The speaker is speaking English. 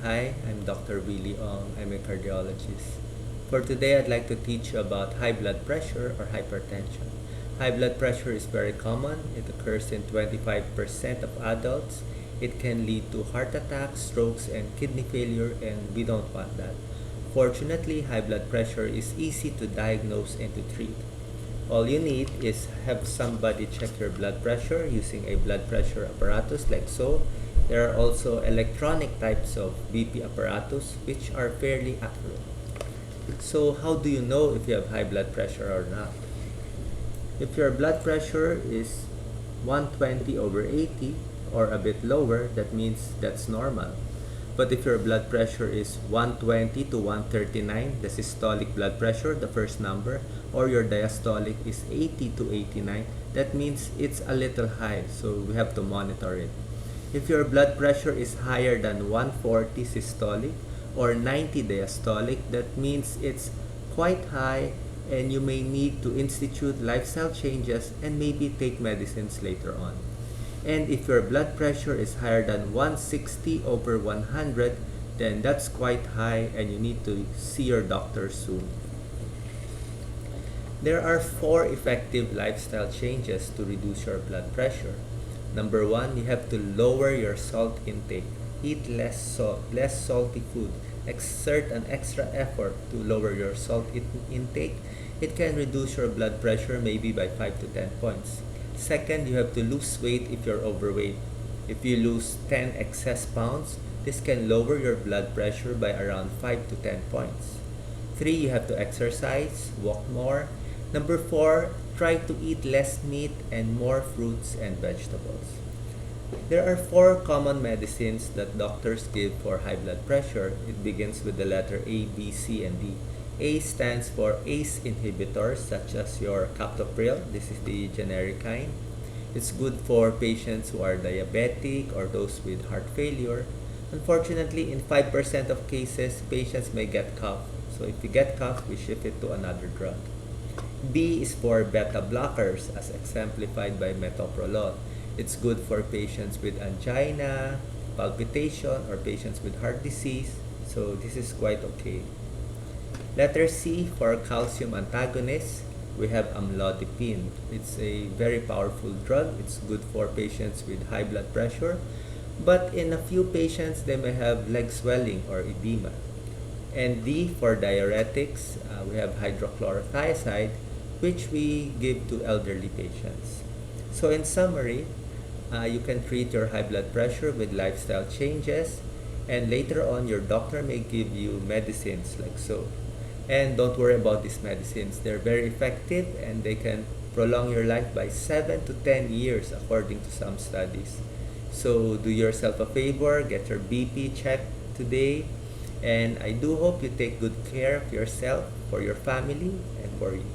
Hi, I'm Dr. Willie Ong. I'm a cardiologist. For today, I'd like to teach you about high blood pressure or hypertension. High blood pressure is very common. It occurs in 25% of adults. It can lead to heart attacks, strokes, and kidney failure, and we don't want that. Fortunately, high blood pressure is easy to diagnose and to treat. All you need is have somebody check your blood pressure using a blood pressure apparatus like so. There are also electronic types of BP apparatus which are fairly accurate. So how do you know if you have high blood pressure or not? If your blood pressure is 120 over 80 or a bit lower, that means that's normal. But if your blood pressure is 120 to 139, the systolic blood pressure, the first number, or your diastolic is 80 to 89, that means it's a little high, so we have to monitor it. If your blood pressure is higher than 140 systolic or 90 diastolic, that means it's quite high and you may need to institute lifestyle changes and maybe take medicines later on. And if your blood pressure is higher than 160 over 100, then that's quite high and you need to see your doctor soon. There are 4 effective lifestyle changes to reduce your blood pressure. Number 1, you have to lower your salt intake. Eat less salt, less salty food. Exert an extra effort to lower your salt intake. It can reduce your blood pressure maybe by 5 to 10 points. Second, you have to lose weight if you're overweight. If you lose 10 excess pounds, this can lower your blood pressure by around 5 to 10 points. 3, you have to exercise, walk more. Number 4, try to eat less meat and more fruits and vegetables. There are 4 common medicines that doctors give for high blood pressure. It begins with the letter A, B, C, and D. A stands for ACE inhibitors such as your captopril. This is the generic kind. It's good for patients who are diabetic or those with heart failure. Unfortunately, in 5% of cases, patients may get cough. So if you get cough, we shift it to another drug. B is for beta blockers as exemplified by metoprolol. It's good for patients with angina, palpitation, or patients with heart disease. So this is quite okay. Letter C for calcium antagonists, we have amlodipine. It's a very powerful drug. It's good for patients with high blood pressure. But in a few patients, they may have leg swelling or edema. And D for diuretics, we have hydrochlorothiazide, which we give to elderly patients. So in summary, you can treat your high blood pressure with lifestyle changes, and later on your doctor may give you medicines like so. And don't worry about these medicines. They're very effective and they can prolong your life by 7 to 10 years according to some studies. So do yourself a favor, get your BP checked today, and I do hope you take good care of yourself, for your family, and for you.